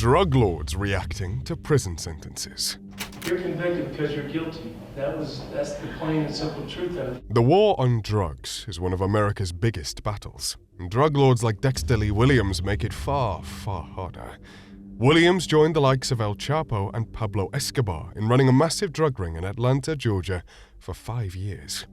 drug lords reacting to prison sentences. You're convicted because you're guilty. That's the plain and simple truth of it. The war on drugs is one of America's biggest battles, and drug lords like Dexter Lee Williams make it far, far harder. Williams joined the likes of El Chapo and Pablo Escobar in running a massive drug ring in Atlanta, Georgia, for 5 years.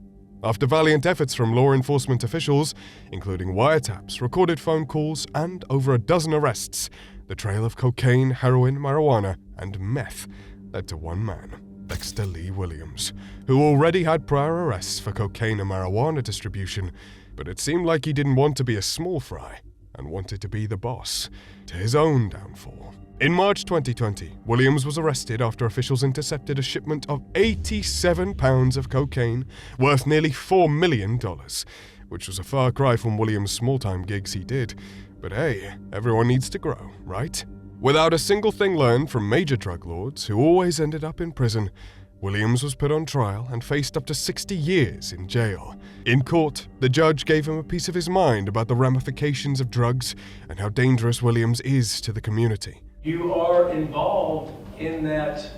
After valiant efforts from law enforcement officials, including wiretaps, recorded phone calls, and over a dozen arrests, the trail of cocaine, heroin, marijuana, and meth led to one man, Dexter Lee Williams, who already had prior arrests for cocaine and marijuana distribution, but it seemed like he didn't want to be a small fry and wanted to be the boss, to his own downfall. In March 2020, Williams was arrested after officials intercepted a shipment of 87 pounds of cocaine worth nearly $4 million, which was a far cry from Williams' small-time gigs he did. But hey, everyone needs to grow, right? Without a single thing learned from major drug lords who always ended up in prison, Williams was put on trial and faced up to 60 years in jail. In court, the judge gave him a piece of his mind about the ramifications of drugs and how dangerous Williams is to the community. You are involved in that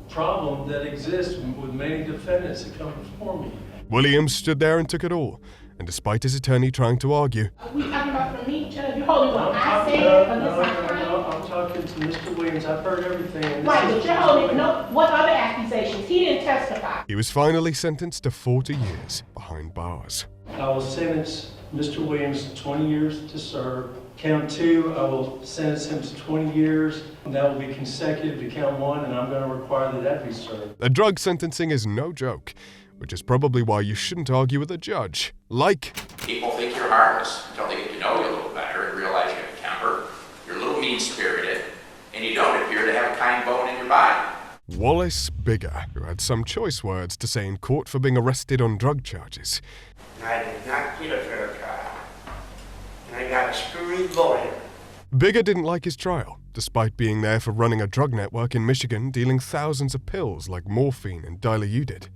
problem that exists with many defendants that come before me. Williams stood there and took it all, and despite his attorney trying to argue, Are we talking about from me, Judge? You're holding what I said against my client? I'm talking to Mr. Williams. I've heard everything. Right, but you're holding, no, what other accusations? He didn't testify. he was finally sentenced to 40 years behind bars. I will sentence Mr. Williams to 20 years to serve. Count 2, I will sentence him to 20 years. And that will be consecutive to count 1, and I'm going to require that be served. The drug sentencing is no joke, which is probably why you shouldn't argue with a judge. Like, people think you're harmless until they get to know you a little better and realize you have a temper, you're a little mean-spirited, and you don't appear to have a kind bone in your body. Wallace Bigger, who had some choice words to say in court for being arrested on drug charges. I did not get a fair trial. And I got a screwy lawyer. Bigger didn't like his trial, despite being there for running a drug network in Michigan dealing thousands of pills like morphine and Dilaudid.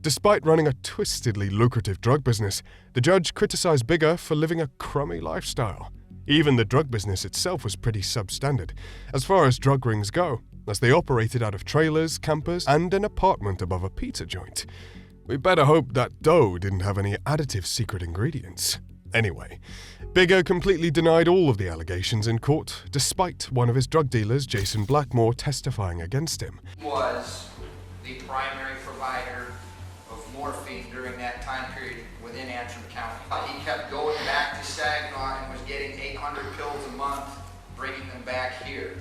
Despite running a twistedly lucrative drug business, the judge criticized Bigger for living a crummy lifestyle. Even the drug business itself was pretty substandard, as far as drug rings go, as they operated out of trailers, campers, and an apartment above a pizza joint. We better hope that dough didn't have any additive secret ingredients. Anyway, Bigger completely denied all of the allegations in court, despite one of his drug dealers, Jason Blackmore, testifying against him. Was the primary provider of morphine during that time period within Antrim County. He kept going back to Saginaw and was getting 800 pills a month, bringing them back here.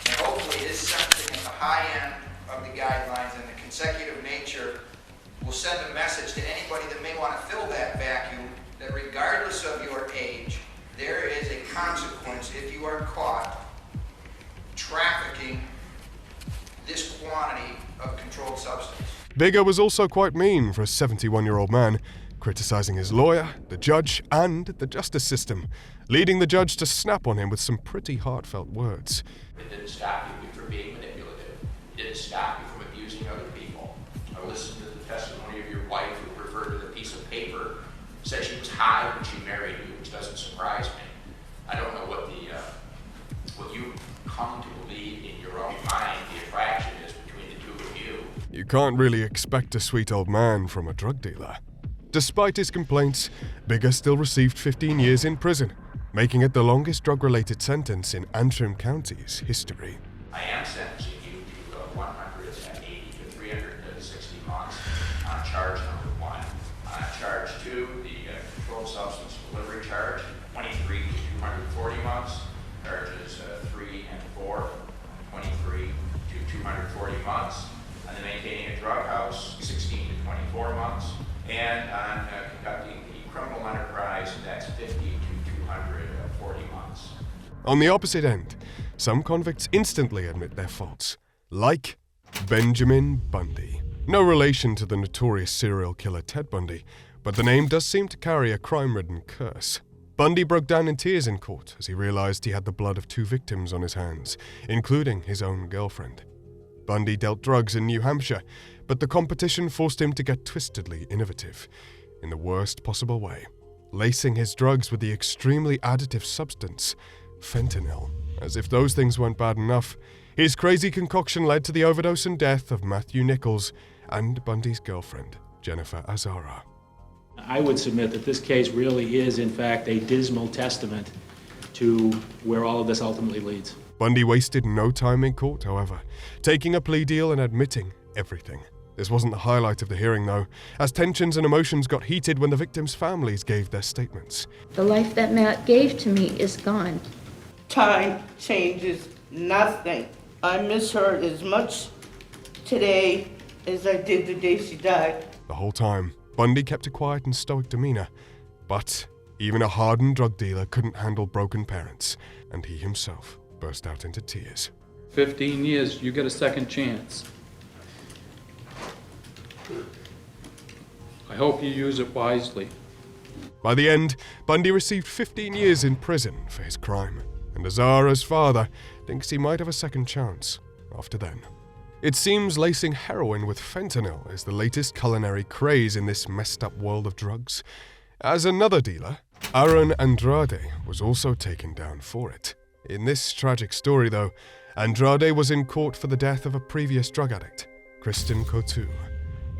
And hopefully his sentencing at the high end of the guidelines and the consecutive nature will send a message to anybody that may want to fill that vacuum that regardless of your age, there is a consequence if you are caught trafficking this quantity of controlled substance. Bigger was also quite mean for a 71-year-old man, criticizing his lawyer, the judge, and the justice system, leading the judge to snap on him with some pretty heartfelt words. It didn't stop you from being manipulative. It didn't stop you from abusing other people. I listened to the testimony of your wife who referred to the piece of paper, said she was high when she married you, which doesn't surprise me. I don't know what you come to believe in your own mind the attraction is between the two of you. You can't really expect a sweet old man from a drug dealer. Despite his complaints, Bigger still received 15 years in prison, making it the longest drug-related sentence in Antrim County's history. I am sentencing you to 180 to 360 months on charge number 1. On charge 2, the controlled substance delivery charge, 23 to 240 months. Charges 3 and 4, 23 to 240 months. On the maintaining a drug house, 16 to 24 months. And on conducting the criminal enterprise, that's 50 to 240 months. On the opposite end, some convicts instantly admit their faults, like Benjamin Bundy. No relation to the notorious serial killer Ted Bundy, but the name does seem to carry a crime-ridden curse. Bundy broke down in tears in court as he realized he had the blood of 2 victims on his hands, including his own girlfriend. Bundy dealt drugs in New Hampshire, but the competition forced him to get twistedly innovative, in the worst possible way, lacing his drugs with the extremely additive substance, fentanyl. As if those things weren't bad enough, his crazy concoction led to the overdose and death of Matthew Nichols and Bundy's girlfriend, Jennifer Azara. I would submit that this case really is, in fact, a dismal testament to where all of this ultimately leads. Bundy wasted no time in court, however, taking a plea deal and admitting everything. This wasn't the highlight of the hearing, though, as tensions and emotions got heated when the victims' families gave their statements. The life that Matt gave to me is gone. Time changes nothing. I miss her as much today as I did the day she died. The whole time, Bundy kept a quiet and stoic demeanor, but even a hardened drug dealer couldn't handle broken parents, and he himself burst out into tears. 15 years, you get a second chance. I hope you use it wisely. By the end, Bundy received 15 years in prison for his crime, and Azara's father thinks he might have a second chance after then. It seems lacing heroin with fentanyl is the latest culinary craze in this messed up world of drugs. As another dealer, Aaron Andrade was also taken down for it. In this tragic story, though, Andrade was in court for the death of a previous drug addict, Kristen Coutu.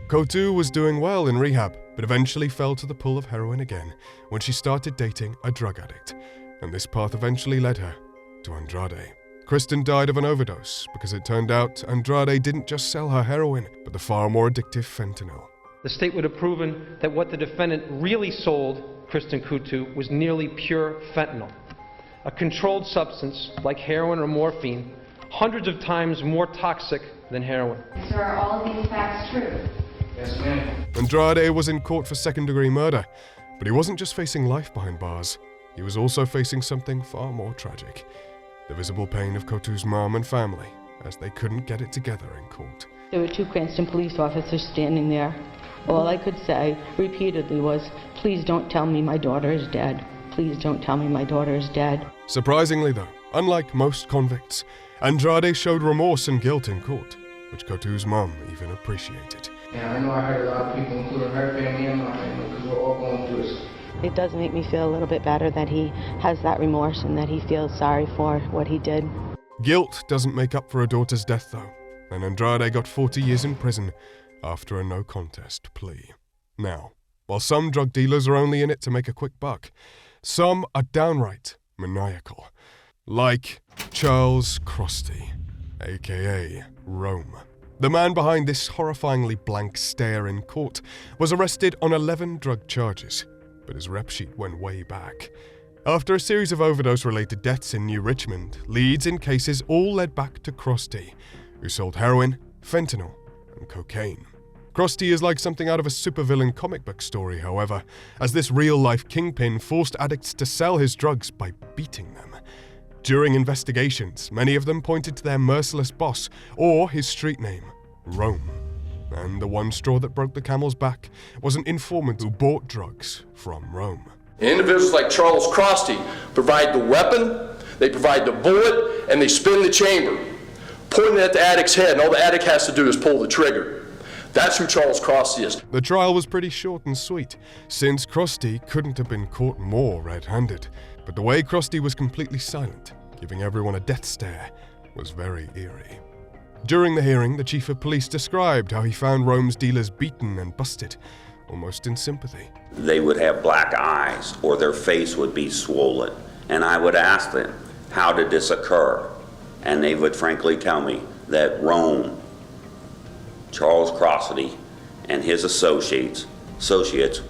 Coutu was doing well in rehab, but eventually fell to the pull of heroin again when she started dating a drug addict, and this path eventually led her to Andrade. Kristen died of an overdose because it turned out Andrade didn't just sell her heroin, but the far more addictive fentanyl. The state would have proven that what the defendant really sold Kristen Coutu was nearly pure fentanyl, a controlled substance like heroin or morphine, hundreds of times more toxic than heroin. Sir, are all of these facts true? Yes, ma'am. Andrade was in court for second-degree murder, but he wasn't just facing life behind bars. He was also facing something far more tragic: the visible pain of Coutu's mom and family, as they couldn't get it together in court. There were two Cranston police officers standing there. All I could say repeatedly was, "Please don't tell me my daughter is dead. Please don't tell me my daughter is dead." Surprisingly, though, unlike most convicts, Andrade showed remorse and guilt in court, which Coutu's mom even appreciated. Yeah, I know I hurt a lot of people, including her family and mine, because we're all going through this. It does make me feel a little bit better that he has that remorse and that he feels sorry for what he did. Guilt doesn't make up for a daughter's death, though, and Andrade got 40 years in prison after a no-contest plea. Now, while some drug dealers are only in it to make a quick buck, some are downright maniacal. Like Charles Crosty, aka Rome. The man behind this horrifyingly blank stare in court was arrested on 11 drug charges, but his rep sheet went way back. After a series of overdose-related deaths in New Richmond, leads in cases all led back to Crosty, who sold heroin, fentanyl, and cocaine. Crosty is like something out of a supervillain comic book story, however, as this real-life kingpin forced addicts to sell his drugs by beating them. During investigations, many of them pointed to their merciless boss, or his street name, Rome. And the one straw that broke the camel's back was an informant who bought drugs from Rome. Individuals like Charles Crosty provide the weapon, they provide the bullet, and they spin the chamber, pointing at the addict's head, and all the addict has to do is pull the trigger. That's who Charles Crosty is. The trial was pretty short and sweet, since Crosty couldn't have been caught more red-handed. But the way Crosty was completely silent, giving everyone a death stare, was very eerie. During the hearing, the chief of police described how he found Rome's dealers beaten and busted, almost in sympathy. They would have black eyes, or their face would be swollen. And I would ask them, how did this occur? And they would frankly tell me that Rome, Charles Crosty, and his associates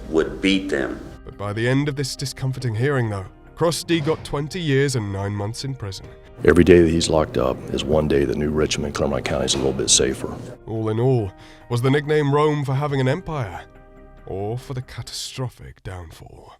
would beat them. But by the end of this discomforting hearing, though, Crosty got 20 years and 9 months in prison. Every day that he's locked up is one day that New Richmond, Clermont County is a little bit safer. All in all, was the nickname Rome for having an empire, or for the catastrophic downfall?